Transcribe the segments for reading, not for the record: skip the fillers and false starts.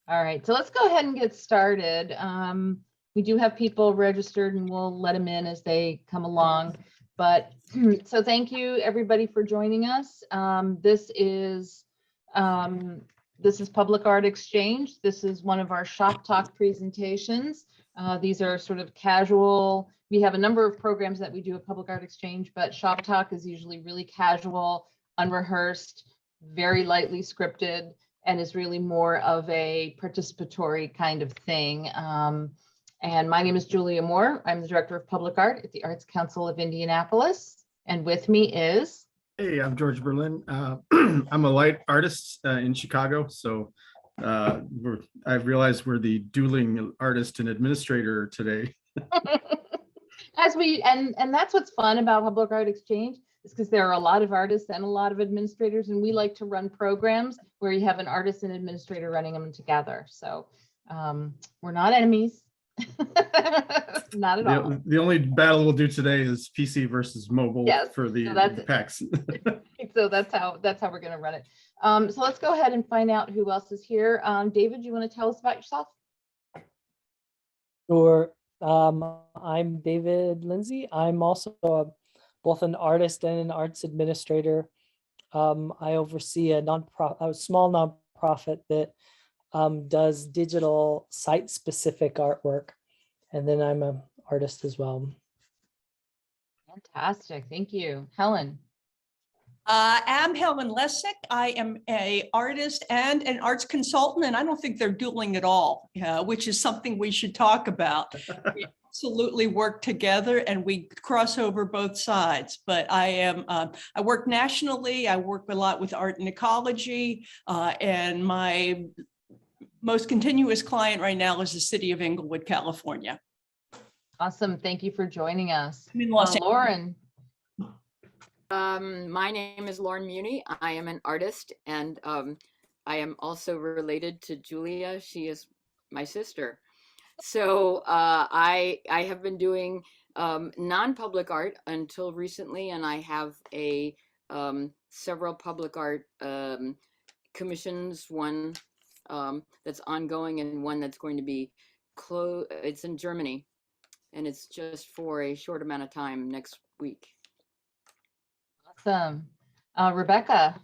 All right, so let's go ahead and get started. We do have people registered and we'll let them in as they come along. But so thank you everybody for joining us. This is Public Art Exchange. This is one of our Shoptalk presentations. These are sort of casual. We have a number of programs that we do at Public Art Exchange, but Shoptalk is usually really casual, unrehearsed, very lightly scripted, and is really more of a participatory kind of thing. And my name is Julia Moore. I'm the Director of Public Art at the Arts Council of Indianapolis. And with me is... Hey, I'm George Berlin. I'm a light artist in Chicago. So I've realized we're the dueling artist and administrator today. And that's what's fun about Public Art Exchange, is because there are a lot of artists and a lot of administrators, and we like to run programs where you have an artist and administrator running them together. So we're not enemies. Not at all. The only battle we'll do today is PC versus mobile for the PAX. So that's how we're going to run it. So let's go ahead and find out who else is here. David, you want to tell us about yourself? Sure. I'm David Lindsay. I'm also both an artist and an arts administrator. I oversee a small nonprofit that does digital site-specific artwork, and then I'm an artist as well. Fantastic, thank you. Helen. I'm Helen Lessick. I am an artist and an arts consultant, and I don't think they're dueling at all, which is something we should talk about. We absolutely work together and we cross over both sides. But I work nationally. I work a lot with art and ecology, and my most continuous client right now is the city of Inglewood, California. Awesome, thank you for joining us. I'm in Los Angeles. Lauren. My name is Lauren Muni. I am an artist, and I am also related to Julia. She is my sister. So I have been doing non-public art until recently, and I have several public art commissions, one that's ongoing and one that's going to be closed. It's in Germany, and it's just for a short amount of time next week. Awesome. Rebecca.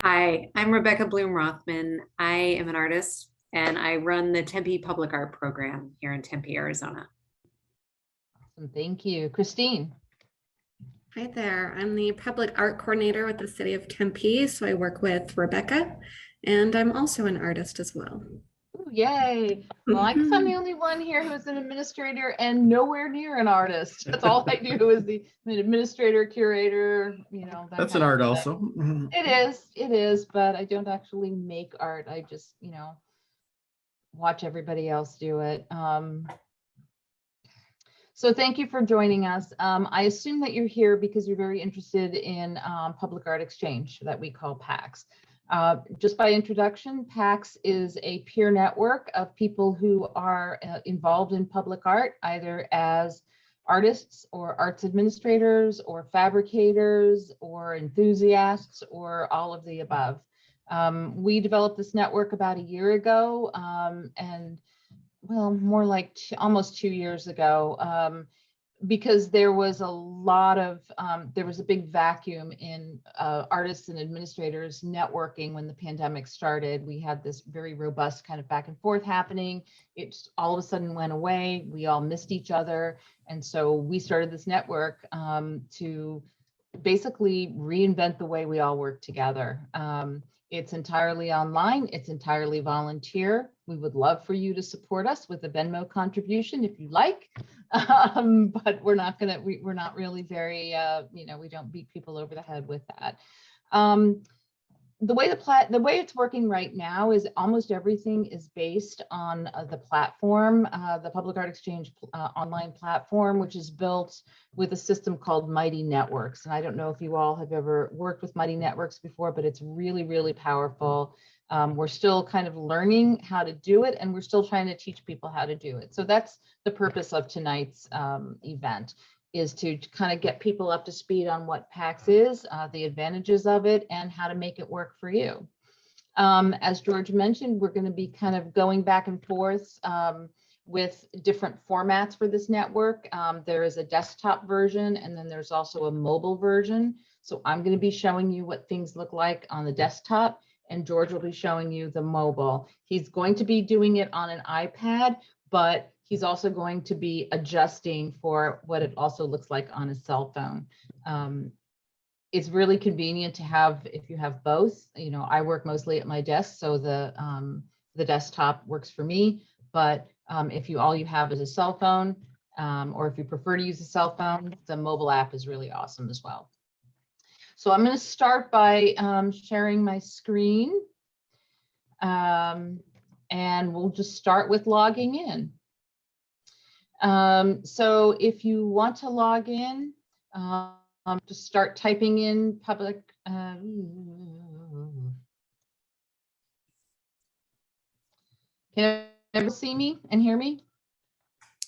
Hi, I'm Rebecca Bloom Rothman. I am an artist and I run the Tempe Public Art Program here in Tempe, Arizona. Awesome, thank you. Christine. Hi there, I'm the Public Art Coordinator with the City of Tempe, so I work with Rebecca, and I'm also an artist as well. Ooh, yay. Well, I guess I'm the only one here who's an administrator and nowhere near an artist. That's all I do is the administrator, curator, That's an art also. It is, but I don't actually make art. I just, watch everybody else do it. So thank you for joining us. I assume that you're here because you're very interested in Public Art Exchange that we call PAX. Just by introduction, PAX is a peer network of people who are involved in public art, either as artists or arts administrators or fabricators or enthusiasts or all of the above. We developed this network about a year ago, and well, more like almost 2 years ago, because there was a big vacuum in artists and administrators networking when the pandemic started. We had this very robust kind of back and forth happening. It just all of a sudden went away. We all missed each other. And so we started this network to basically reinvent the way we all work together. It's entirely online. It's entirely volunteer. We would love for you to support us with a Venmo contribution if you like, but we're not really very, we don't beat people over the head with that. The way it's working right now is almost everything is based on the platform, the Public Art Exchange online platform, which is built with a system called Mighty Networks. And I don't know if you all have ever worked with Mighty Networks before, but it's really, really powerful. We're still kind of learning how to do it, and we're still trying to teach people how to do it. So that's the purpose of tonight's event, is to kind of get people up to speed on what PAX is, the advantages of it, and how to make it work for you. As George mentioned, we're going to be kind of going back and forth with different formats for this network. There is a desktop version, and then there's also a mobile version. So I'm going to be showing you what things look like on the desktop, and George will be showing you the mobile. He's going to be doing it on an iPad, but he's also going to be adjusting for what it also looks like on a cell phone. It's really convenient to have, if you have both. You know, I work mostly at my desk, so the desktop works for me. But if all you have is a cell phone, or if you prefer to use a cell phone, the mobile app is really awesome as well. So I'm going to start by sharing my screen, and we'll just start with logging in. So if you want to log in, just start typing in public. Can everyone see me and hear me?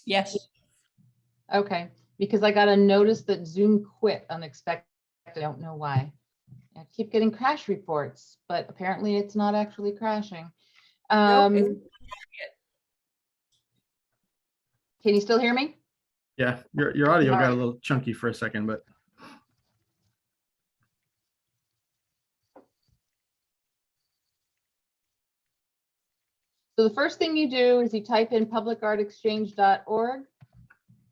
Yes. Okay, because I got a notice that Zoom quit unexpectedly. I don't know why. I keep getting crash reports, but apparently it's not actually crashing. Nope, Can you still hear me? Yeah, your audio All got right. a little chunky for a second, but So the first thing you do is you type in publicartexchange.org.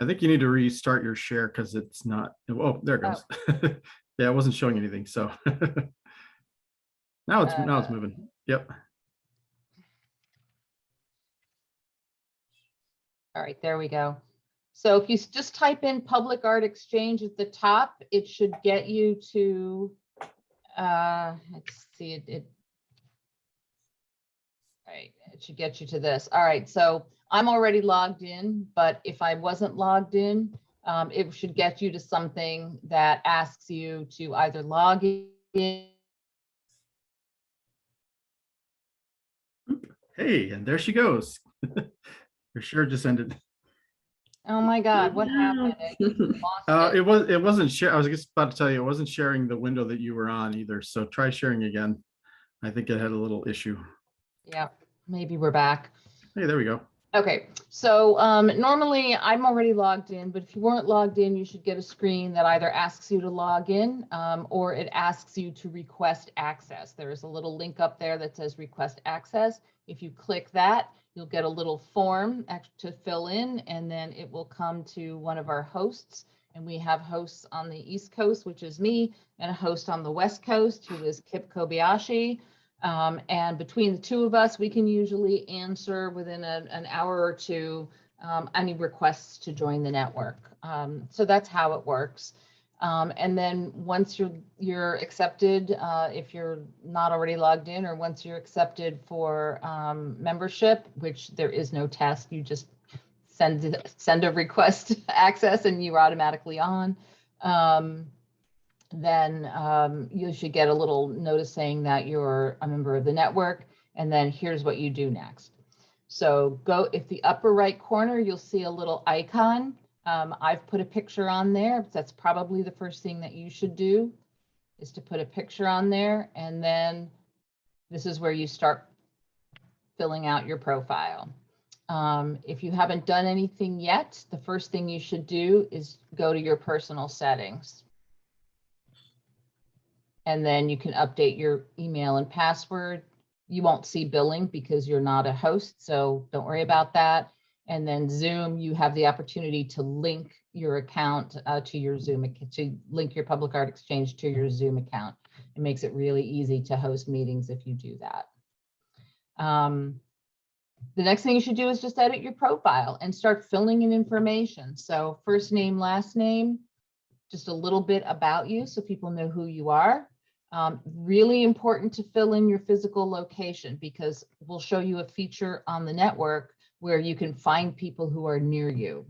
I think you need to restart your share because it's not. Oh, there it goes. Yeah, it wasn't showing anything. So now it's moving. Yep. All right, there we go. So if you just type in Public Art Exchange at the top, it should get you to, let's see, right, it should get you to this. All right, so I'm already logged in, but if I wasn't logged in, it should get you to something that asks you to either log in. Hey, and there she goes. Your share just ended. Oh my God, what happened? I lost it. It wasn't share. I was just about to tell you, it wasn't sharing the window that you were on either. So try sharing again. I think it had a little issue. Yeah, maybe we're back. Hey, there we go. Okay, so normally I'm already logged in, but if you weren't logged in, you should get a screen that either asks you to log in or it asks you to request access. There is a little link up there that says request access. If you click that, you'll get a little form to fill in, and then it will come to one of our hosts. And we have hosts on the East Coast, which is me, and a host on the West Coast, who is Kip Kobayashi. And between the two of us, we can usually answer within an hour or two any requests to join the network. So that's how it works. And then once you're accepted, if you're not already logged in, or once you're accepted for membership, which there is no test, you just send a request access and you're automatically on. Then you should get a little notice saying that you're a member of the network, and then here's what you do next. So if the upper right corner, you'll see a little icon. I've put a picture on there. That's probably the first thing that you should do, is to put a picture on there, and then this is where you start filling out your profile. If you haven't done anything yet, the first thing you should do is go to your personal settings. And then you can update your email and password. You won't see billing because you're not a host, so don't worry about that. And then Zoom, you have the opportunity to link your account to your Zoom, to link your Public Art Exchange to your Zoom account. It makes it really easy to host meetings if you do that. The next thing you should do is just edit your profile and start filling in information. So first name, last name, just a little bit about you so people know who you are. Really important to fill in your physical location, because we'll show you a feature on the network where you can find people who are near you.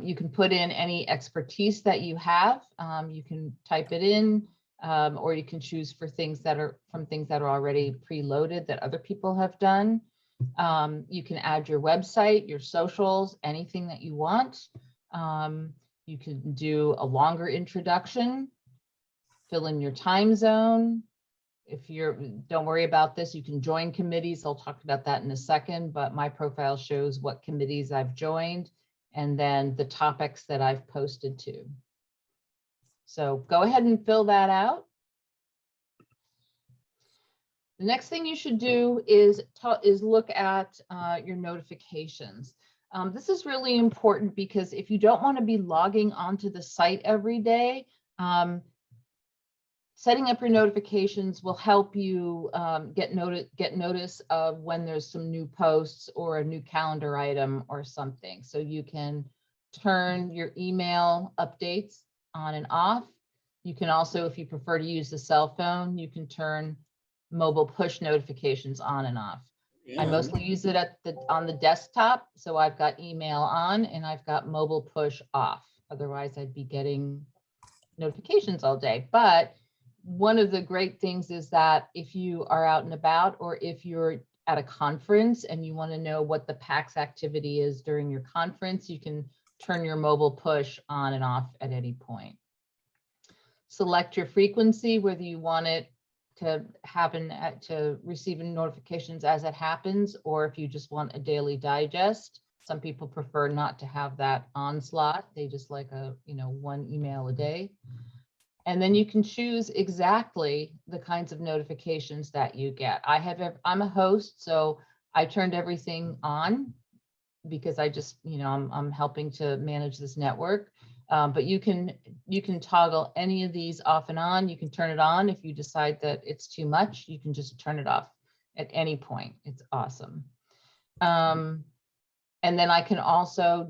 You can put in any expertise that you have. You can type it in, or you can choose for things that are already preloaded that other people have done. You can add your website, your socials, anything that you want. You can do a longer introduction, fill in your time zone, if you're, don't worry about this, you can join committees. I'll talk about that in a second, but my profile shows what committees I've joined and then the topics that I've posted to. So go ahead and fill that out. The next thing you should do is look at your notifications. This is really important because if you don't want to be logging onto the site every day, setting up your notifications will help you get notice of when there's some new posts or a new calendar item or something. So you can turn your email updates on and off. You can also, if you prefer to use the cell phone, you can turn mobile push notifications on and off. I mostly use it on the desktop. So I've got email on and I've got mobile push off. Otherwise I'd be getting notifications all day. But one of the great things is that if you are out and about, or if you're at a conference and you want to know what the PAX activity is during your conference, you can turn your mobile push on and off at any point. Select your frequency, whether you want it to happen to receiving notifications as it happens, or if you just want a daily digest. Some people prefer not to have that onslaught. They just like a, one email a day. And then you can choose exactly the kinds of notifications that you get. I'm a host, so I turned everything on because I just, I'm helping to manage this network. But you can toggle any of these off and on. You can turn it on if you decide that it's too much. You can just turn it off at any point. It's awesome. And then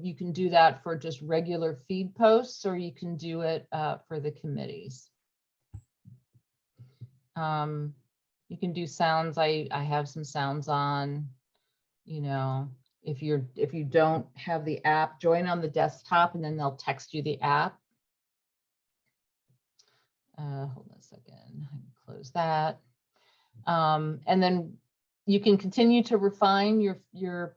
you can do that for just regular feed posts, or you can do it for the committees. You can do sounds. I have some sounds on, if you don't have the app, join on the desktop and then they'll text you the app. Hold on a second, I can close that. And then you can continue to refine your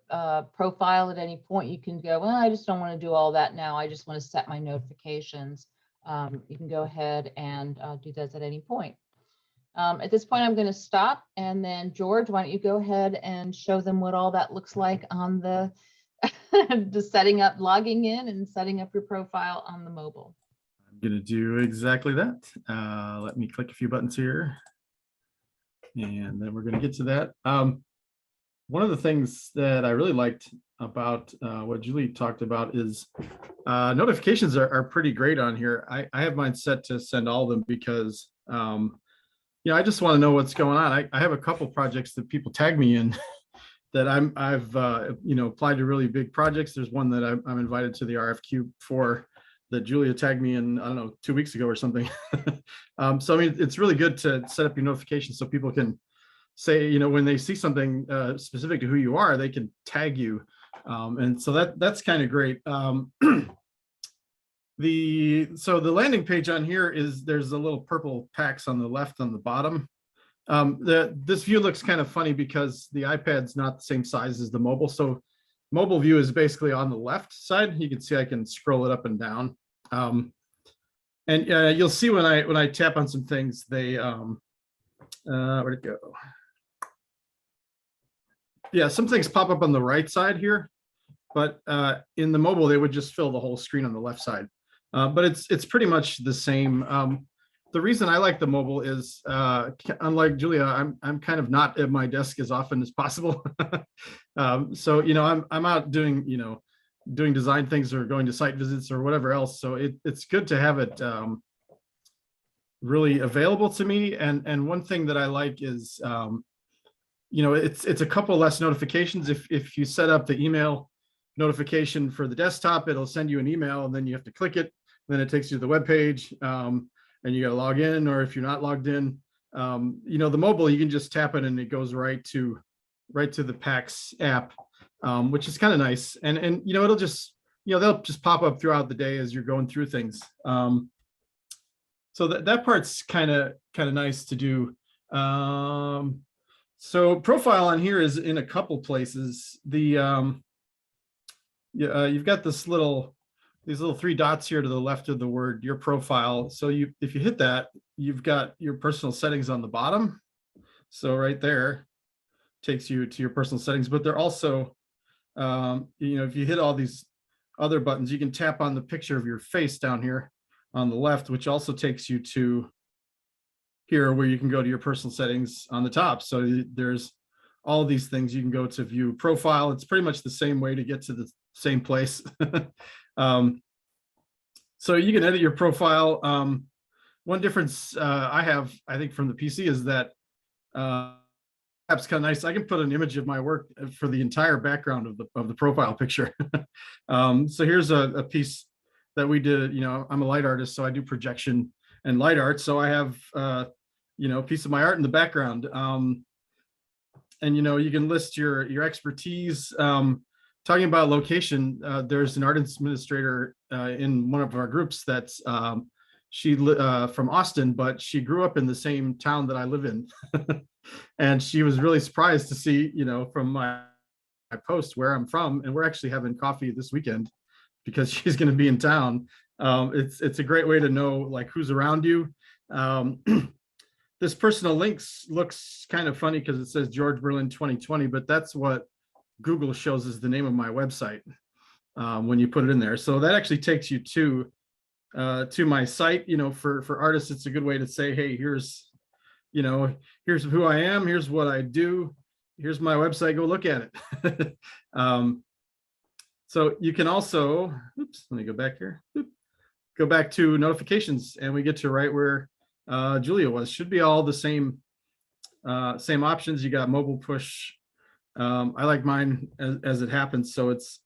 profile at any point. You can go, well, I just don't want to do all that now. I just want to set my notifications. You can go ahead and do that at any point. At this point, I'm going to stop. And then George, why don't you go ahead and show them what all that looks like on the just setting up, logging in and setting up your profile on the mobile. I'm going to do exactly that. Let me click a few buttons here. And then we're going to get to that. One of the things that I really liked about what Julie talked about is notifications are pretty great on here. I have mine set to send all of them because, I just want to know what's going on. I have a couple projects that people tag me in that I've applied to really big projects. There's one that I'm invited to the RFQ for that Julia tagged me in, I don't know, 2 weeks ago or something. So, I mean, it's really good to set up your notifications so people can say, when they see something specific to who you are, they can tag you. And so that's kind of great. So the landing page on here there's a little purple PAX on the left on the bottom. This view looks kind of funny because the iPad's not the same size as the mobile. So mobile view is basically on the left side. You can see I can scroll it up and down. And you'll see when I tap on some things, they, where'd it go? Yeah, some things pop up on the right side here, but in the mobile, they would just fill the whole screen on the left side. But it's pretty much the same. The reason I like the mobile is, unlike Julia, I'm kind of not at my desk as often as possible. So I'm out doing doing design things or going to site visits or whatever else. So it's good to have it really available to me. And one thing that I like is it's a couple less notifications. If you set up the email notification for the desktop, it'll send you an email and then you have to click it. Then it takes you to the web page. And you got to log in, or if you're not logged in, the mobile, you can just tap it and it goes right to the PAX app, which is kind of nice. And it'll just, they'll just pop up throughout the day as you're going through things. So that part's kind of nice to do. So profile on here is in a couple places. You've got these little 3 dots here to the left of the word your profile. So if you hit that, you've got your personal settings on the bottom. So right there takes you to your personal settings, but they're also, if you hit all these other buttons, you can tap on the picture of your face down here on the left, which also takes you to here where you can go to your personal settings on the top. So there's all these things. You can go to view profile. It's pretty much the same way to get to the same place. So you can edit your profile. One difference I have, I think, from the PC is that app's kind of nice. I can put an image of my work for the entire background of the profile picture. So here's a piece that we did. I'm a light artist, so I do projection and light art. So I have a piece of my art in the background. And you can list your expertise. Talking about location, there's an art administrator in one of our groups that's from Austin, but she grew up in the same town that I live in. And she was really surprised to see, from my post where I'm from, and we're actually having coffee this weekend because she's going to be in town. It's a great way to know like who's around you. This personal links looks kind of funny because it says George Berlin 2020, but that's what Google shows as the name of my website when you put it in there. So that actually takes you to my site. For artists, it's a good way to say, hey, here's who I am, here's what I do, here's my website, go look at it. So you can also, let me go back here, go back to notifications, and we get to right where Julia was. Should be all the same options. You got mobile push. I like mine as it happens, so it's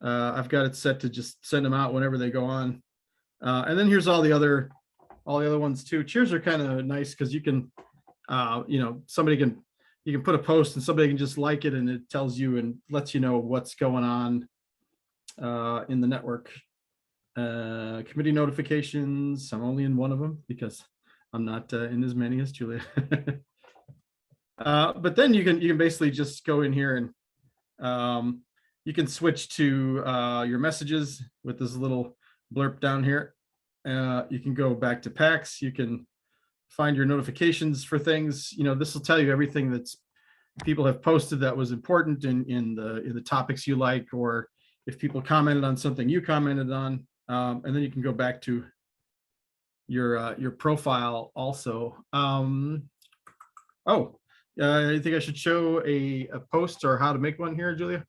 I've got it set to just send them out whenever they go on. And then here's all the other ones too. Cheers are kind of nice because you can you can put a post and somebody can just like it, and it tells you and lets you know what's going on in the network. Committee notifications, I'm only in one of them because I'm not in as many as Julia. But then you can basically just go in here and you can switch to your messages with this little blurb down here. You can go back to PAX. You can find your notifications for things. This will tell you everything that's people have posted that was important in the topics you like, or if people commented on something you commented on. And then you can go back to your profile also. I think I should show a post or how to make one here, Julia.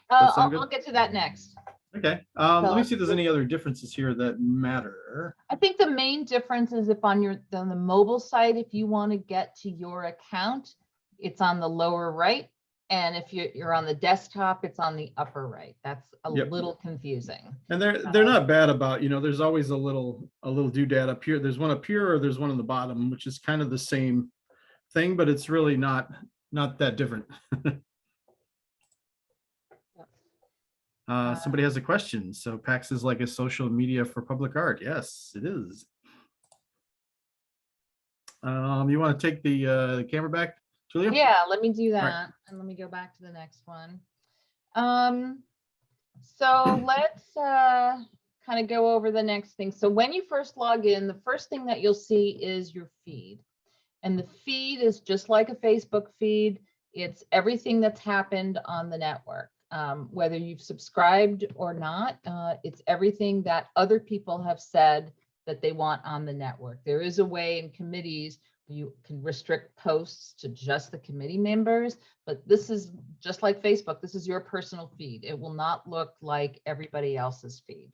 I'll get to that next. Okay. Let me see if there's any other differences here that matter. I think the main difference is if on the mobile site, if you want to get to your account, it's on the lower right. And if you're on the desktop, it's on the upper right. That's a little confusing. And they're not bad about, there's always a little doodad up here. There's one up here, or there's one on the bottom, which is kind of the same thing, but it's really not that different. Somebody has a question. So PAX is like a social media for public art. Yes, it is. You want to take the camera back, Julia? Yeah, let me do that. Right. And let me go back to the next one. So let's kind of go over the next thing. So when you first log in, the first thing that you'll see is your feed. And the feed is just like a Facebook feed. It's everything that's happened on the network. Whether you've subscribed or not, it's everything that other people have said that they want on the network. There is a way in committees you can restrict posts to just the committee members, but this is just like Facebook. This is your personal feed. It will not look like everybody else's feed.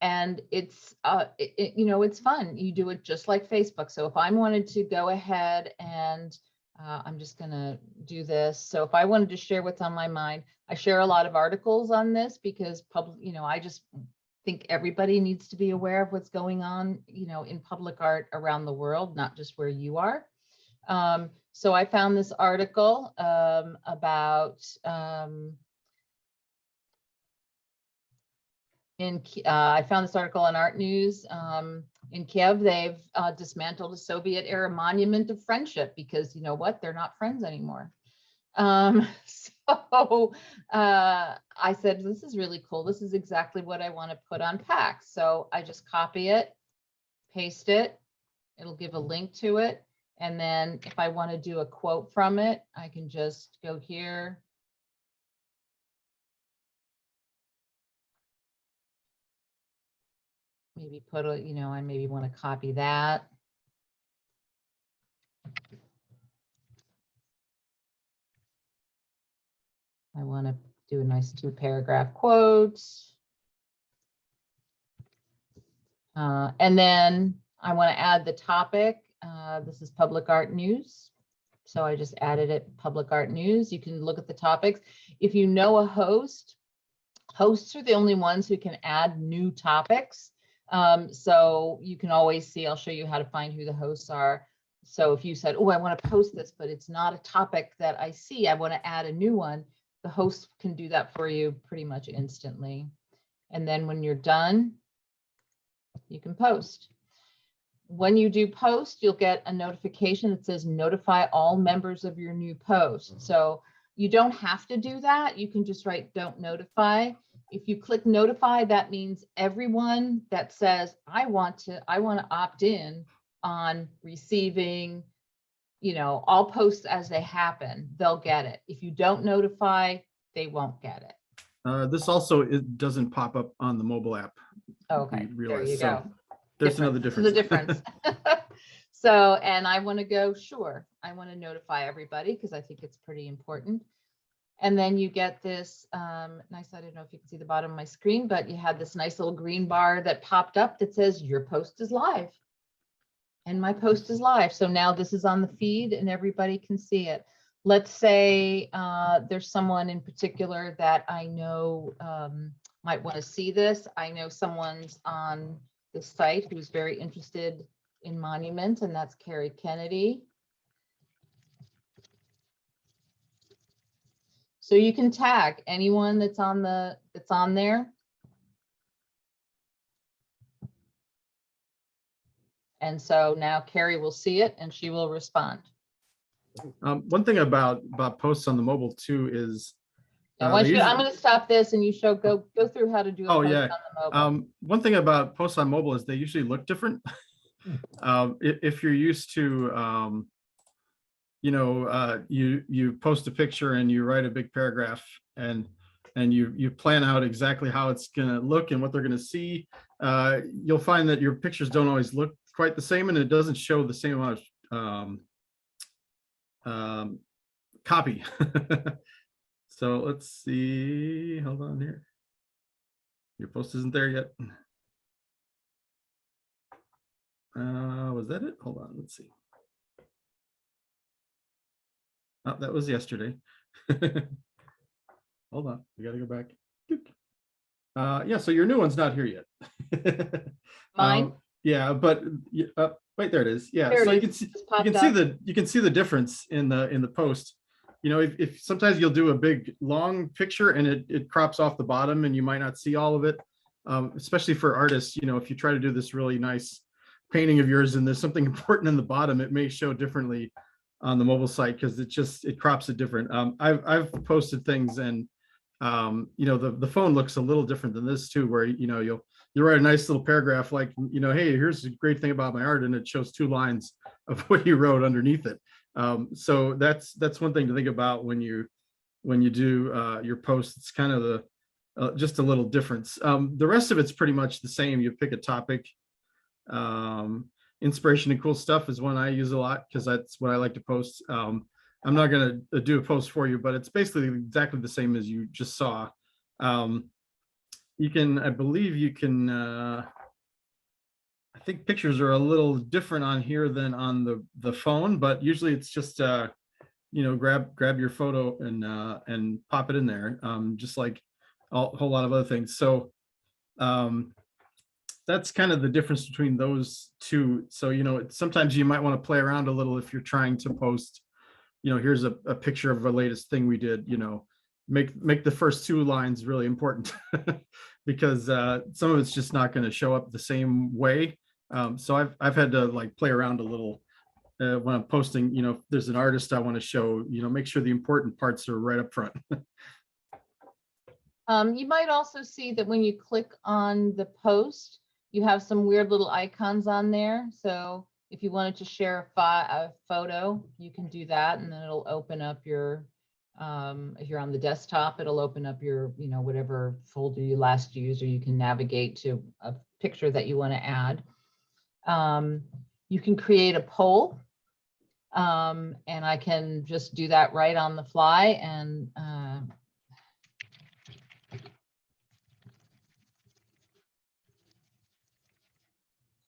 And it's it's fun. You do it just like Facebook. So if I wanted to go ahead and I'm just going to do this. So if I wanted to share what's on my mind, I share a lot of articles on this because I just think everybody needs to be aware of what's going on, in public art around the world, not just where you are. So I found this article about I found this article in Art News. In Kiev, they've dismantled a Soviet-era monument of friendship because you know what? They're not friends anymore. So I said, this is really cool. This is exactly what I want to put on PAX. So I just copy it, paste it. It'll give a link to it. And then if I want to do a quote from it, I can just go here. Maybe put a, I maybe want to copy that. I want to do a nice 2-paragraph quote. And then I want to add the topic. This is public art news. So I just added it, public art news. You can look at the topics. If you know a hosts are the only ones who can add new topics. So you can always see, I'll show you how to find who the hosts are. So if you said, oh, I want to post this, but it's not a topic that I see, I want to add a new one, the host can do that for you pretty much instantly. And then when you're done, you can post. When you do post, you'll get a notification that says notify all members of your new post. So you don't have to do that. You can just write don't notify. If you click notify, that means everyone that says, I want to opt in on receiving, all posts as they happen, they'll get it. If you don't notify, they won't get it. This also, it doesn't pop up on the mobile app. Okay, we there realize. you So go. there's another This difference. is a difference. So, and I want to go, sure, I want to notify everybody because I think it's pretty important. And then you get this nice, I don't know if you can see the bottom of my screen, but you had this nice little green bar that popped up that says your post is live. And my post is live. So now this is on the feed and everybody can see it. Let's say there's someone in particular that I know might want to see this. I know someone's on the site who's very interested in monuments, and that's Carrie Kennedy. So you can tag anyone that's on there. And so now Carrie will see it and she will respond. One thing about posts on the mobile too is Now, they usually- I'm going to stop this and you go through how to do a post yeah. on the mobile. One thing about posts on mobile is they usually look different. If you're used to, you post a picture and you write a big paragraph and you plan out exactly how it's going to look and what they're going to see, you'll find that your pictures don't always look quite the same, and it doesn't show the same amount of copy. So let's see, hold on here. Your post isn't there yet. Was that it? Hold on, let's see. Oh, that was yesterday. Hold on, we gotta go back. Yeah, so your new one's not here yet. Mine? Yeah, but wait, there it is. Yeah, There it so is. you can see Just popped up. the difference in the post. If sometimes you'll do a big long picture and it crops off the bottom and you might not see all of it, especially for artists. If you try to do this really nice painting of yours and there's something important in the bottom, it may show differently on the mobile site because it crops it different. I've posted things and the phone looks a little different than this too, where you'll write a nice little paragraph like, hey, here's a great thing about my art, and it shows 2 lines of what you wrote underneath it. So that's one thing to think about when you do your post. It's kind of just a little difference. The rest of it's pretty much the same. You pick a topic. Inspiration and cool stuff is one I use a lot because that's what I like to post. I'm not going to do a post for you, but it's basically exactly the same as you just saw. I believe you can, I think pictures are a little different on here than on the phone, but usually it's just, grab your photo and pop it in there, just like a whole lot of other things. So that's kind of the difference between those two. So, sometimes you might want to play around a little if you're trying to post, here's a picture of the latest thing we did, make the first 2 lines really important because some of it's just not going to show up the same way. So I've had to like play around a little when I'm posting, if there's an artist I want to show, make sure the important parts are right up front. You might also see that when you click on the post, you have some weird little icons on there. So If you wanted to share a photo, you can do that, and then it'll open up your, if you're on the desktop, it'll open up your, whatever folder you last used, or you can navigate to a picture that you want to add. You can create a poll, and I can just do that right on the fly, and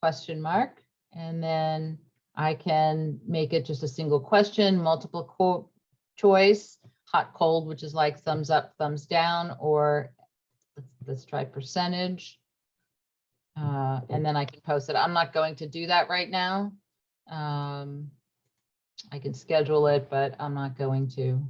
question mark, and then I can make it just a single question, multiple choice, hot, cold, which is like thumbs up, thumbs down, or let's try percentage. And then I can post it. I'm not going to do that right now. I can schedule it, but I'm not going to.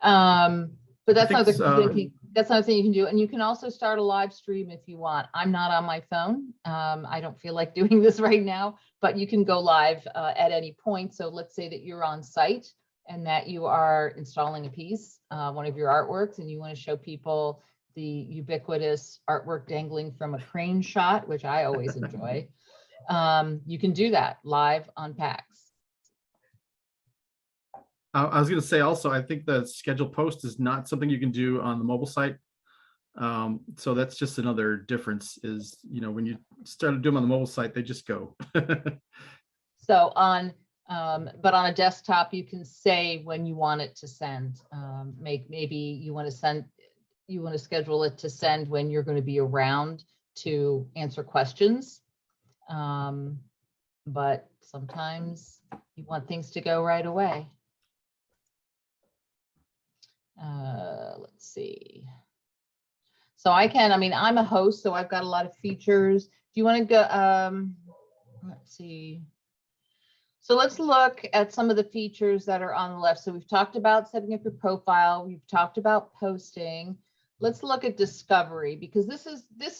But that's another thing. That's another thing you can do. And you can also start a live stream if you want. I'm not on my phone. I don't feel like doing this right now, but you can go live at any point. So let's say that you're on site and that you are installing a piece, one of your artworks, and you want to show people the ubiquitous artwork dangling from a crane shot, which I always enjoy. You can do that live on PAX. I was going to say also, I think the schedule post is not something you can do on the mobile site. So that's just another difference is, when you start to do them on the mobile site, they just go. So but on a desktop, you can say when you want it to send. Maybe you want to schedule it to send when you're going to be around to answer questions. But sometimes you want things to go right away. Let's see. So I'm a host, so I've got a lot of features. Do you want to go, let's see. So let's look at some of the features that are on the left. So we've talked about setting up your profile. We've talked about posting. Let's look at discovery, because this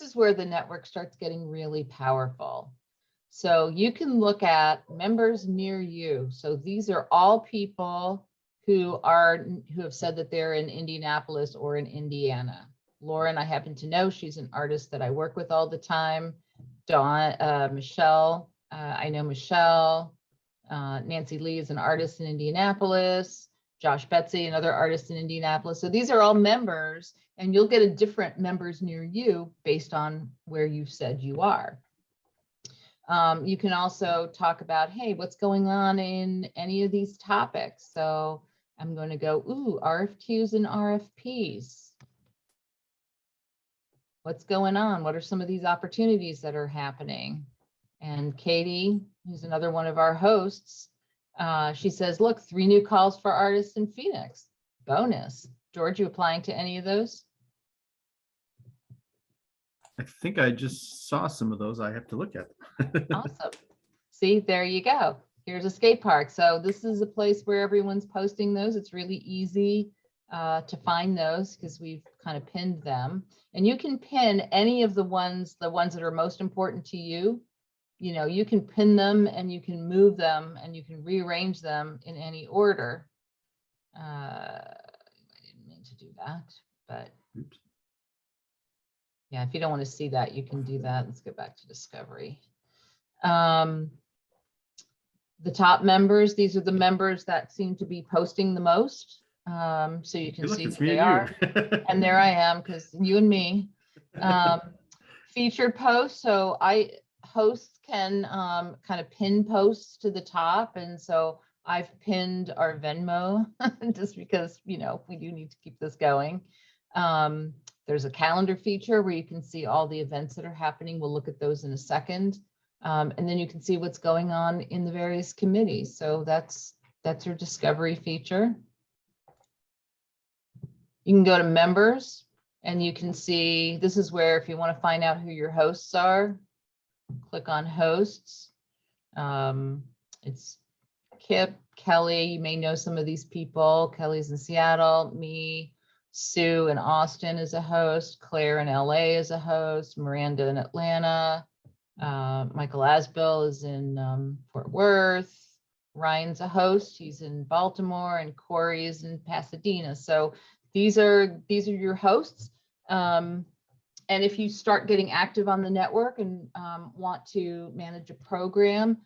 is where the network starts getting really powerful. So you can look at members near you. So these are all people who have said that they're in Indianapolis or in Indiana. Lauren, I happen to know, she's an artist that I work with all the time. Michelle, I know Michelle. Nancy Lee is an artist in Indianapolis. Josh Betsy, another artist in Indianapolis. So these are all members, and you'll get a different members near you based on where you said you are. You can also talk about, hey, what's going on in any of these topics? So I'm going to go, RFQs and RFPs. What's going on? What are some of these opportunities that are happening? And Katie, who's another one of our hosts, she says, look, 3 new calls for artists in Phoenix. Bonus. George, you applying to any of those? I think I just saw some of those. I have to look at them. Awesome. See, there you go. Here's a skate park. So this is a place where everyone's posting those. It's really easy to find those because we've kind of pinned them. And you can pin any of the ones that are most important to you. You can pin them and you can move them and you can rearrange them in any order. I didn't mean to do that, but Oops. Yeah, if you don't want to see that, you can do that. Let's go back to discovery. The top members, these are the members that seem to be posting the most. So you can see who they are. And there I am, because you and me. Featured posts. So hosts can kind of pin posts to the top. And so I've pinned our Venmo just because, we do need to keep this going. There's a calendar feature where you can see all the events that are happening. We'll look at those in a second. And then you can see what's going on in the various committees. So that's your discovery feature. You can go to members and you can see, this is where if you want to find out who your hosts are, click on hosts. It's Kip, Kelly, you may know some of these people. Kelly's in Seattle, me, Sue in Austin is a host, Claire in LA is a host, Miranda in Atlanta, Michael Asbill is in Fort Worth, Ryan's a host, he's in Baltimore, and Corey is in Pasadena. So these are your hosts. And if you start getting active on the network and want to manage a program,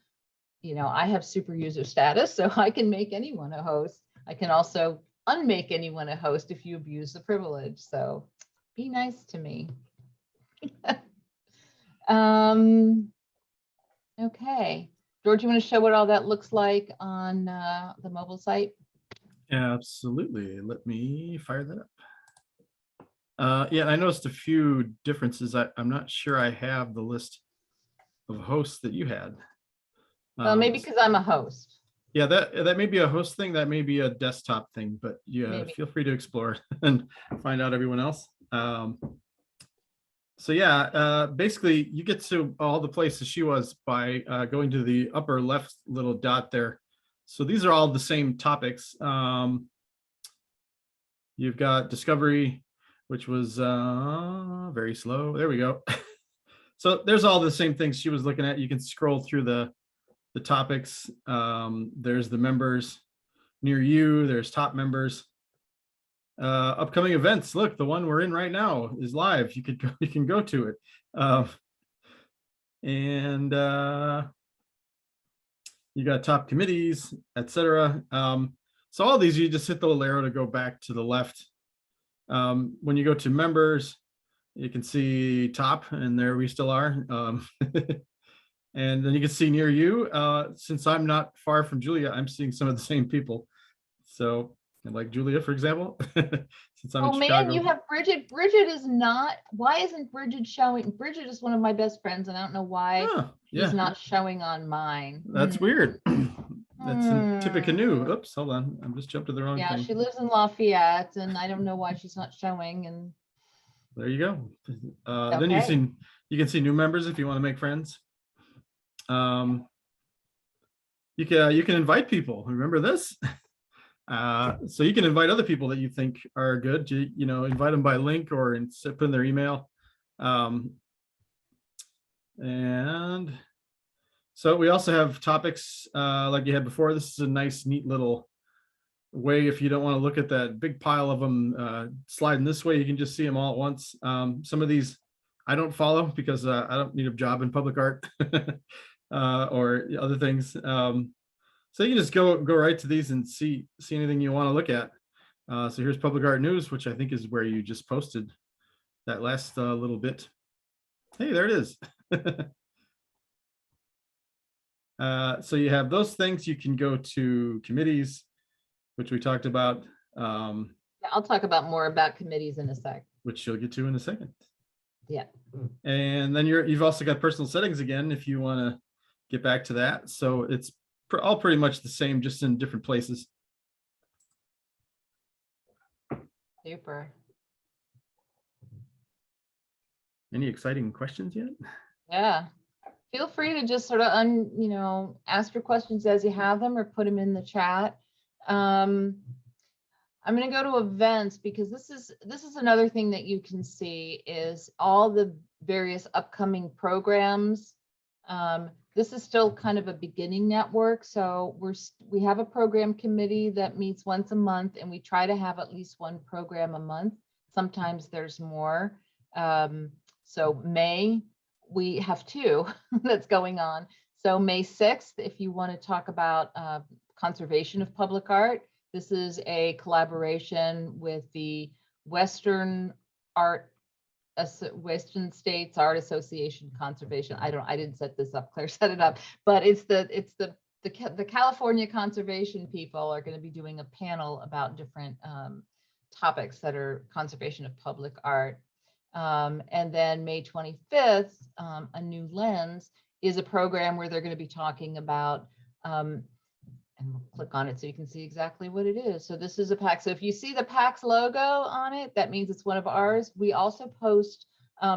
I have super user status, so I can make anyone a host. I can also unmake anyone a host if you abuse the privilege. So be nice to me. Okay. George, you want to show what all that looks like on the mobile site? Absolutely. Let me fire that up. Yeah, I noticed a few differences. I'm not sure I have the list of hosts that you had. Maybe because I'm a host. Yeah, that may be a host thing. That may be a desktop thing, but yeah, Maybe. feel free to explore and find out everyone else. So yeah, basically you get to all the places she was by going to the upper left little dot there. So these are all the same topics. You've got discovery, which was very slow. There we go. So there's all the same things she was looking at. You can scroll through the topics. There's the members near you. There's top members. Upcoming events. Look, the one we're in right now is live. You can go to it. And you got top committees, etc. So all these, you just hit the little arrow to go back to the left. When you go to members, you can see top, and there we still are. And then you can see near you, since I'm not far from Julia, I'm seeing some of the same people. So like Julia, for example, since I'm in Chicago. Man, you have Bridget. Bridget is not, why isn't Bridget showing? Bridget is one of my best friends, and I don't know why Yeah, she's not showing on mine. that's weird. That's in Tippecanoe. Oops, hold on. I'm just jumped to the wrong Yeah, thing. she lives in Lafayette, and I don't know why she's not showing. And There you go. Then you can see new members if you want to make friends. You can invite people. Remember this? So you can invite other people that you think are good. Invite them by link or put in their email. And so we also have topics like you had before. This is a nice, neat little way if you don't want to look at that big pile of them sliding this way. You can just see them all at once. Some of these I don't follow because I don't need a job in public art or other things. So you can just go right to these and see anything you want to look at. So here's public art news, which I think is where you just posted that last little bit. Hey, there it is. So you have those things. You can go to committees, which we talked about. I'll talk about more about committees in a sec. Which you'll get to in a second. Yeah. And then you've also got personal settings again, if you want to get back to that. So it's all pretty much the same, just in different places. Super. Any exciting questions yet? Yeah. Feel free to just sort of ask your questions as you have them, or put them in the chat. I'm going to go to events because this is another thing that you can see is all the various upcoming programs. This is still kind of a beginning network, so we have a program committee that meets once a month, and we try to have at least one program a month. Sometimes there's more. So May, we have two that's going on. So May 6th, if you want to talk about conservation of public art, this is a collaboration with the Western States Art Association Conservation. I didn't set this up. Claire set it up, but it's the California conservation people are going to be doing a panel about different topics that are conservation of public art. And then May 25th, A New Lens is a program where they're going to be talking about, and we'll click on it so you can see exactly what it is. So this is a PAX. So if you see the PAX logo on it, that means it's one of ours. We also post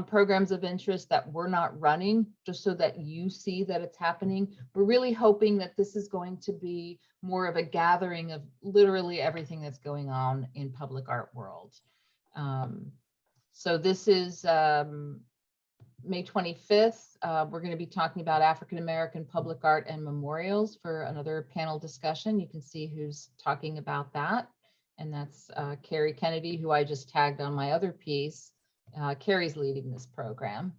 programs of interest that we're not running, just so that you see that it's happening. We're really hoping that this is going to be more of a gathering of literally everything that's going on in public art world. So this is May 25th. We're going to be talking about African-American public art and memorials for another panel discussion. You can see who's talking about that. And that's Carrie Kennedy, who I just tagged on my other piece. Carrie's leading this program.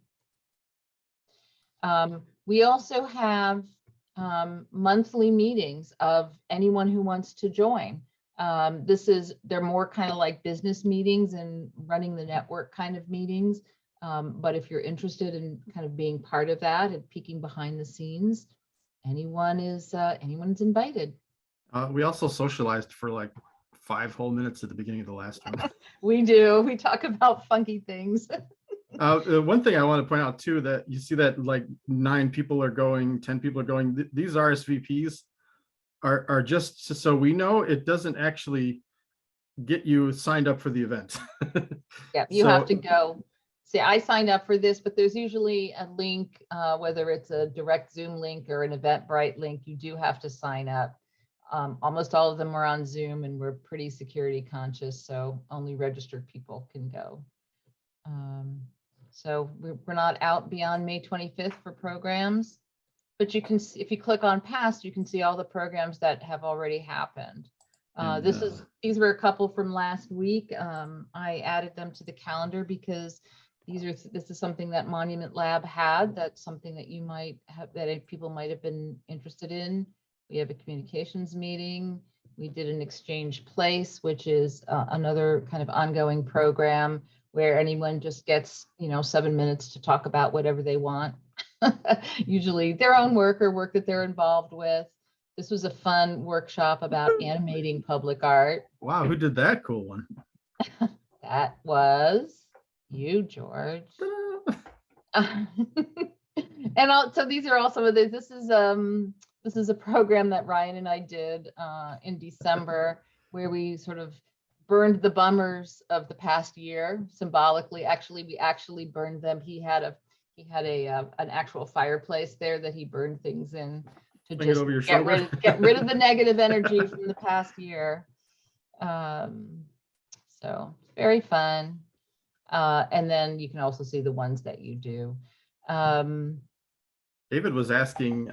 We also have monthly meetings of anyone who wants to join. They're more kind of like business meetings and running the network kind of meetings. But if you're interested in kind of being part of that and peeking behind the scenes, anyone's invited. We also socialized for like 5 whole minutes at the beginning of the last one. We do. We talk about funky things. One thing I want to point out too, that you see that like 9 people are going, 10 people are going. These RSVPs are just so we know, it doesn't actually get you signed up for the event. Yeah, you have to go. See, I signed up for this, but there's usually a link, whether it's a direct Zoom link or an Eventbrite link, you do have to sign up. Almost all of them are on Zoom, and we're pretty security conscious, so only registered people can go. So we're not out beyond May 25th for programs, but you can see, if you click on past, you can see all the programs that have already happened. These were a couple from last week. I added them to the calendar because this is something that Monument Lab had. That's something that you might have, that people might have been interested in. We have a communications meeting. We did an exchange place, which is another kind of ongoing program where anyone just gets, 7 minutes to talk about whatever they want. Usually their own work or work that they're involved with. This was a fun workshop about animating public art. Wow, who did that cool one? That was you, George. So these are all some of these. This is a program that Ryan and I did in December, where we sort of burned the bummers of the past year symbolically. Actually, we actually burned them. He had an actual fireplace there that he burned things in to Bring it just over your get shoulder. rid of the negative energy from the past year. So very fun. And then you can also see the ones that you do. David was asking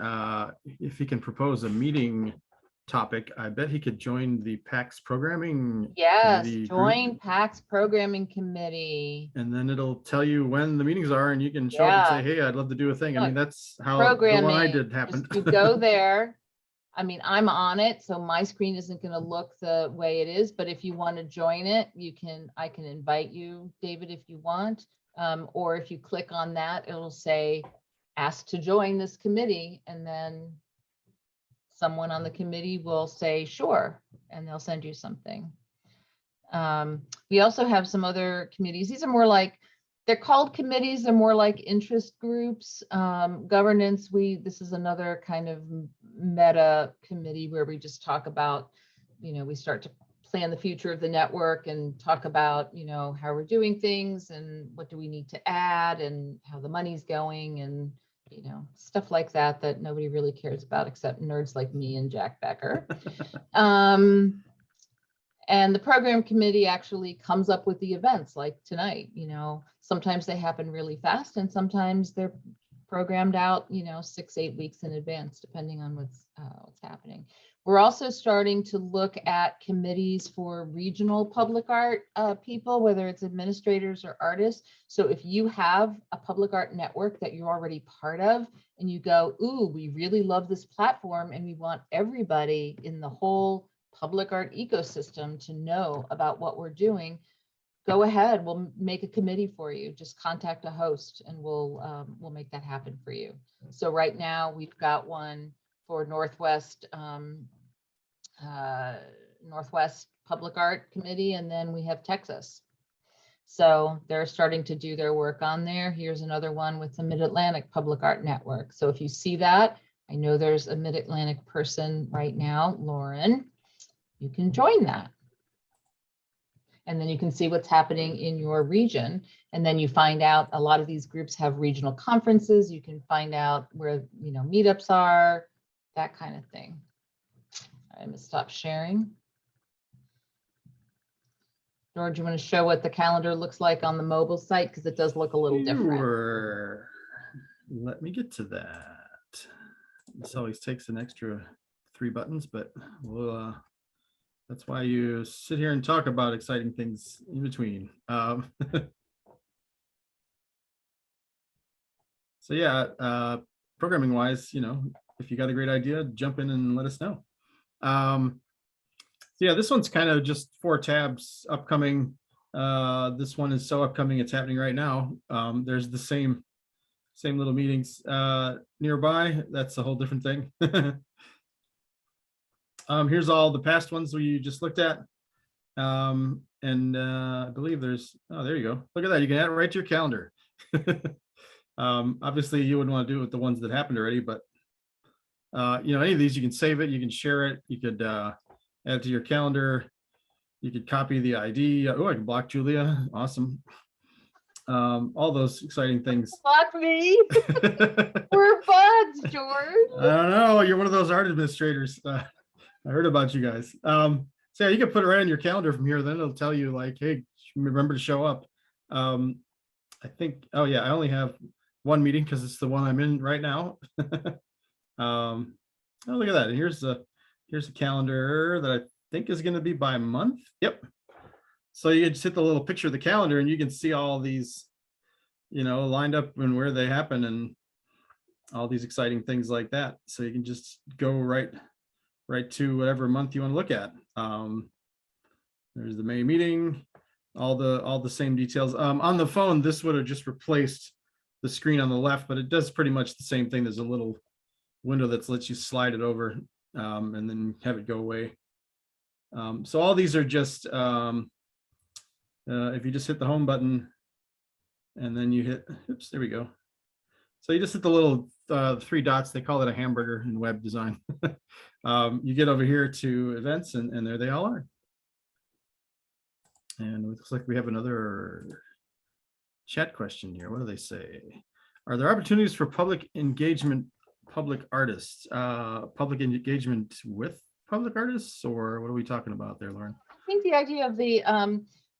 if he can propose a meeting topic. I bet he could join the PAX programming Yes, committee join group, PAX programming committee. and then it'll tell you when the meetings are, and you can show up and say, hey, I'd love to do a thing. I mean, that's how the one I did happened. You go there. I mean, I'm on it, so my screen isn't going to look the way it is, but if you want to join it, I can invite you, David, if you want. Or if you click on that, it'll say, ask to join this committee, and then someone on the committee will say, sure, and they'll send you something. We also have some other committees. These are more like, they're called committees. They're more like interest groups. Governance, this is another kind of meta committee where we just talk about, we start to plan the future of the network and talk about, how we're doing things and what do we need to add and how the money's going and, stuff like that nobody really cares about except nerds like me and Jack Becker. And the program committee actually comes up with the events like tonight. Sometimes they happen really fast and sometimes they're programmed out, 6-8 weeks in advance, depending on what's happening. We're also starting to look at committees for regional public art people, whether it's administrators or artists. So if you have a public art network that you're already part of and you go, ooh, we really love this platform and we want everybody in the whole public art ecosystem to know about what we're doing, go ahead, we'll make a committee for you. Just contact a host and we'll make that happen for you. So right now we've got one for Northwest Public Art Committee, and then we have Texas. So they're starting to do their work on there. Here's another one with the Mid-Atlantic Public Art Network. So if you see that, I know there's a Mid-Atlantic person right now, Lauren, you can join that. And then you can see what's happening in your region. And then you find out a lot of these groups have regional conferences. You can find out where, meetups are, that kind of thing. I'm gonna stop sharing. George, you want to show what the calendar looks like on the mobile site? Because it does look a little different. Sure. Let me get to that. This always takes an extra 3 buttons, but we'll, that's why you sit here and talk about exciting things in between. So yeah, programming wise, if you got a great idea, jump in and let us know. So yeah, this one's kind of just 4 tabs upcoming. This one is so upcoming, it's happening right now. There's the same little meetings nearby. That's a whole different thing. Here's all the past ones we just looked at. I believe there's, oh, there you go. Look at that. You can add it right to your calendar. Obviously you wouldn't want to do it with the ones that happened already, but any of these, you can save it, you can share it, you could add it to your calendar. You could copy the ID. Oh, I can block Julia. Awesome. All those exciting things. Block me. We're buds, George. I don't know. You're one of those art administrators. I heard about you guys. So yeah, you can put it right on your calendar from here. Then it'll tell you like, hey, remember to show up. I think, oh yeah, I only have one meeting because it's the one I'm in right now. Oh, look at that. Here's a calendar that I think is going to be by month. Yep. So you just hit the little picture of the calendar and you can see all these, lined up and where they happen and all these exciting things like that. So you can just go right to whatever month you want to look at. There's the May meeting, all the same details. On the phone, this would have just replaced the screen on the left, but it does pretty much the same thing. There's a little window that lets you slide it over and then have it go away. So all these are just, if you just hit the home button and then you hit, oops, there we go. So you just hit the little 3 dots, they call it a hamburger in web design. You get over here to events and there they all are. And it looks like we have another chat question here. What do they say? Are there opportunities for public engagement, public artists, public engagement with public artists, or what are we talking about there, Lauren? I think the idea of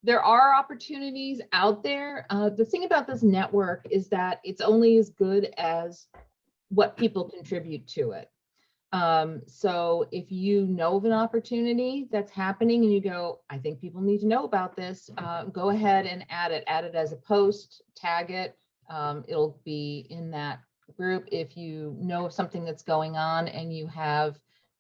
there are opportunities out there. The thing about this network is that it's only as good as what people contribute to it. So if you know of an opportunity that's happening and you go, I think people need to know about this, go ahead and add it as a post, tag it. It'll be in that group. If you know of something that's going on and you have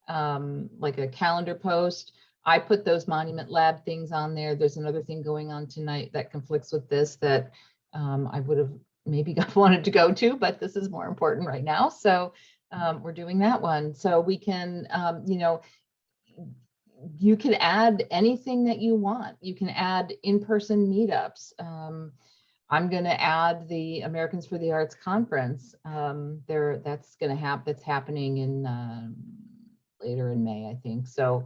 like a calendar post, I put those Monument Lab things on there. There's another thing going on tonight that conflicts with this that I would have maybe wanted to go to, but this is more important right now. So we're doing that one. So we can, you can add anything that you want. You can add in-person meetups. I'm going to add the Americans for the Arts conference. That's happening in later in May, I think. So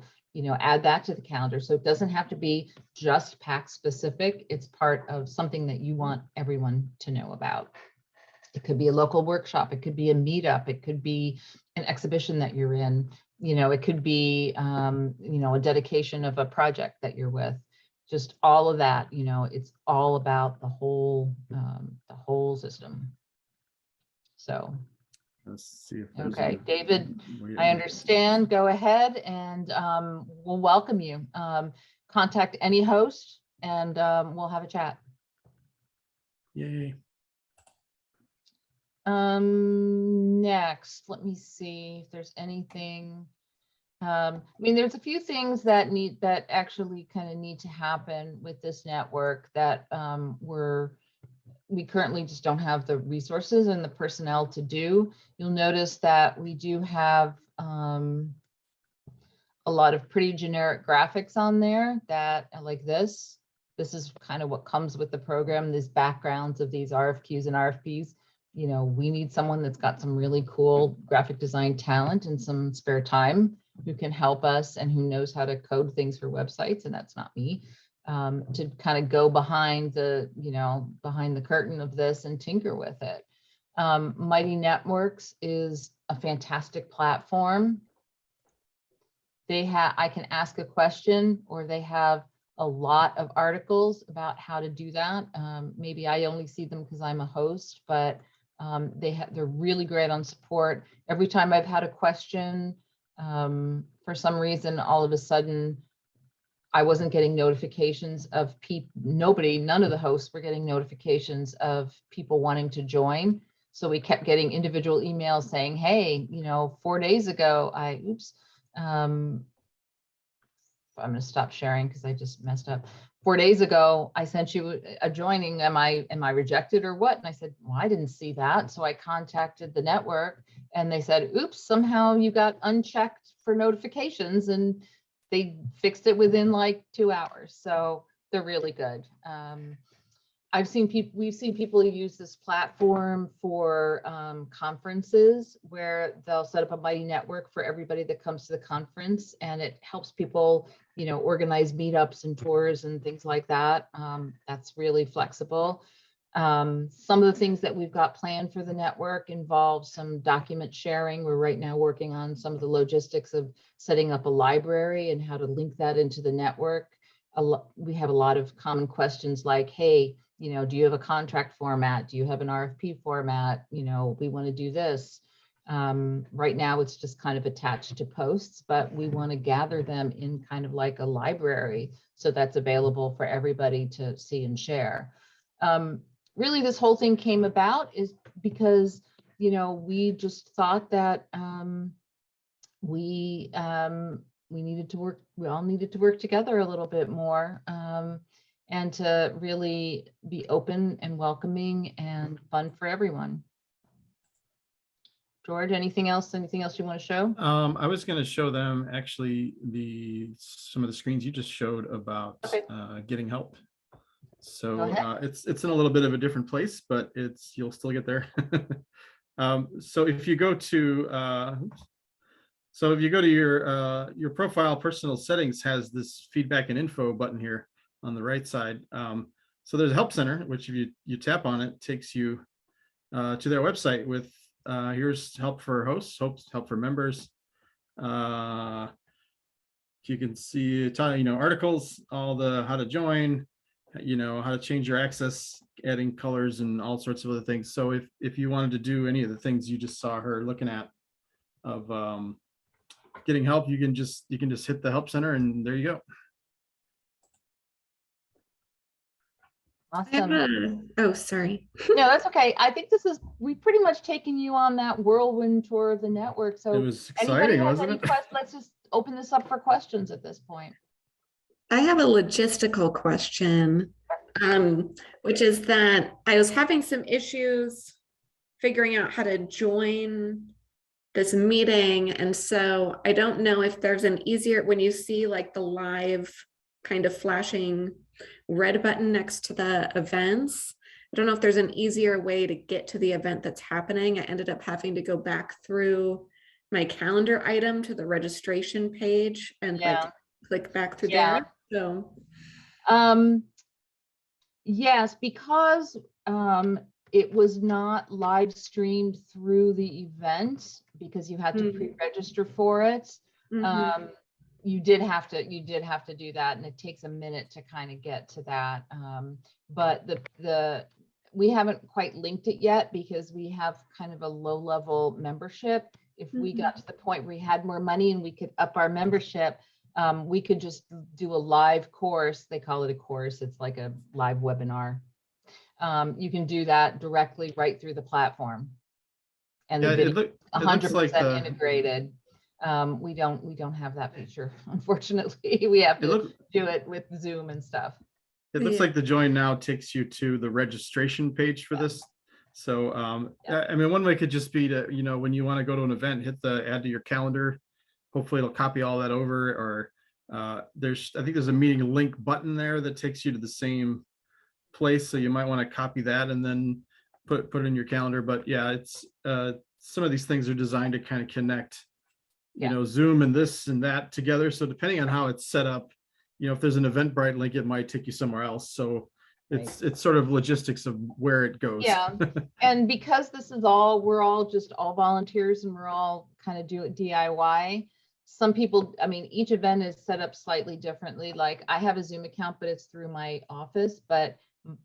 add that to the calendar. So it doesn't have to be just PAX specific. It's part of something that you want everyone to know about. It could be a local workshop. It could be a meetup. It could be an exhibition that you're in. It could be, a dedication of a project that you're with. Just all of that, it's all about the whole system. So. Let's see if there's Okay, David, I understand. Go ahead and we'll welcome you. Contact any host and we'll have a chat. Yay. Next, let me see if there's anything. There's a few things that actually kind of need to happen with this network that we currently just don't have the resources and the personnel to do. You'll notice that we do have a lot of pretty generic graphics on there that like this. This is kind of what comes with the program, these backgrounds of these RFQs and RFPs. We need someone that's got some really cool graphic design talent and some spare time who can help us and who knows how to code things for websites, and that's not me. To kind of go behind the curtain of this and tinker with it. Mighty Networks is a fantastic platform. I can ask a question, or they have a lot of articles about how to do that. Maybe I only see them because I'm a host, but they're really great on support. Every time I've had a question, for some reason, all of a sudden, I wasn't getting notifications of people, none of the hosts were getting notifications of people wanting to join. So we kept getting individual emails saying, hey, 4 days ago, I'm going to stop sharing because I just messed up. 4 days ago, I sent you a joining. Am I rejected or what? And I said, well, I didn't see that. So I contacted the network and they said, oops, somehow you got unchecked for notifications, and they fixed it within like 2 hours. So they're really good. We've seen people use this platform for conferences where they'll set up a Mighty network for everybody that comes to the conference, and it helps people, organize meetups and tours and things like that. That's really flexible. Some of the things that we've got planned for the network involve some document sharing. We're right now working on some of the logistics of setting up a library and how to link that into the network. We have a lot of common questions like, hey, do you have a contract format? Do you have an RFP format? We want to do this. Right now, it's just kind of attached to posts, but we want to gather them in kind of like a library. So that's available for everybody to see and share. Really, this whole thing came about is because, we just thought that we needed to work, we all needed to work together a little bit more. And to really be open and welcoming and fun for everyone. George, anything else you want to show? I was going to show them actually some of the screens you just showed about getting help. So it's in a little bit of a different place, but you'll still get there. So if you go to your profile, personal settings has this feedback and info button here on the right side. So there's a help center, which if you tap on it, takes you to their website with here's help for hosts, help for members. You can see articles, all the how to join, how to change your access, adding colors and all sorts of other things. So if you wanted to do any of the things you just saw her looking at of getting help, you can just hit the help center and there you go. Awesome. Oh, sorry. No, that's okay. I think we've pretty much taken you on that whirlwind tour of the network. So It was exciting, wasn't it? Let's just open this up for questions at this point. I have a logistical question, which is that I was having some issues figuring out how to join this meeting. And so I don't know if there's an easier, when you see like the live kind of flashing red button next to the events, I don't know if there's an easier way to get to the event that's happening. I ended up having to go back through my calendar item to the registration page and like click back through there. So yes, because it was not live streamed through the event because you had to pre-register for it. You did have to do that, and it takes a minute to kind of get to that. But we haven't quite linked it yet because we have kind of a low-level membership. If we got to the point where we had more money and we could up our membership, we could just do a live course. They call it a course. It's like a live webinar. You can do that directly right through the platform, and the video 100% integrated. We don't have that feature, unfortunately. We have to do it with Zoom and stuff. It looks like the join now takes you to the registration page for this. So I mean, one way could just be to, when you want to go to an event, hit the add to your calendar. Hopefully it'll copy all that over, or I think there's a meeting link button there that takes you to the same place. So you might want to copy that and then put it in your calendar. But yeah, it's some of these things are designed to kind of connect Zoom and this and that together. So depending on how it's set up, if there's an Eventbrite link, it might take you somewhere else. So it's sort of logistics of where it goes. Yeah. And because this is we're all just all volunteers and we're all kind of do it DIY. Some people, I mean, each event is set up slightly differently. Like I have a Zoom account, but it's through my office, but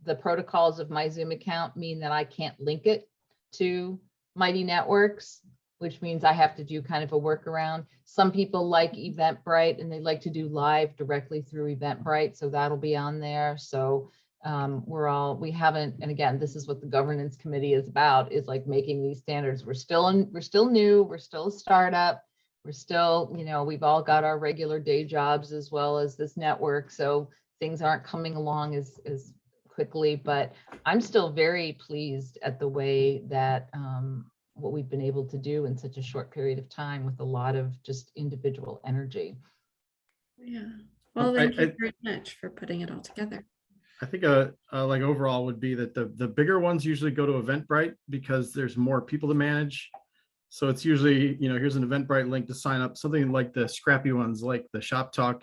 the protocols of my Zoom account mean that I can't link it to Mighty Networks, which means I have to do kind of a workaround. Some people like Eventbrite and they like to do live directly through Eventbrite. So that'll be on there. So we haven't, and again, this is what the governance committee is about, is like making these standards. We're still new, we're still a startup. We're still, we've all got our regular day jobs as well as this network. So things aren't coming along as quickly, but I'm still very pleased at the way that what we've been able to do in such a short period of time with a lot of just individual energy. Yeah. Well, thank you very much for putting it all together. I think like overall would be that the bigger ones usually go to Eventbrite because there's more people to manage. So it's usually, here's an Eventbrite link to sign up. Something like the scrappy ones, like the Shoptalk,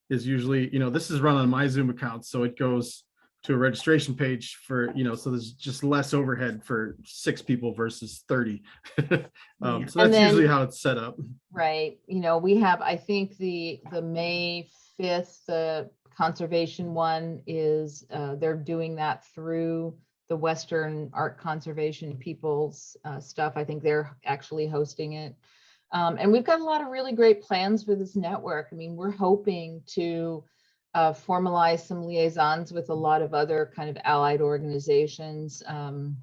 is usually, this is run on my Zoom account. So it goes to a registration page for, so there's just less overhead for 6 people versus 30. Yeah. So that's usually how it's set up. Right. We have, I think the May 5th, the conservation one is, they're doing that through the Western Art Conservation People's stuff. I think they're actually hosting it. And we've got a lot of really great plans for this network. I mean, we're hoping to formalize some liaisons with a lot of other kind of allied organizations, and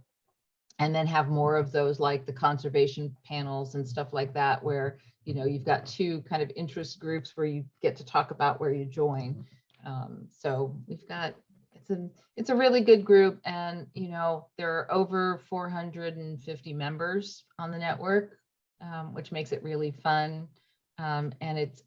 then have more of those like the conservation panels and stuff like that, where, you've got 2 kind of interest groups where you get to talk about where you join. So we've got, it's a really good group, and, there are over 450 members on the network, which makes it really fun. And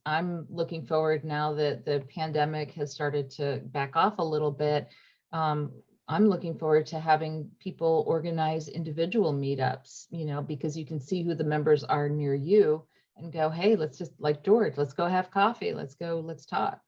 I'm looking forward now that the pandemic has started to back off a little bit. I'm looking forward to having people organize individual meetups, because you can see who the members are near you and go, hey, let's just, like George, let's go have coffee. Let's talk.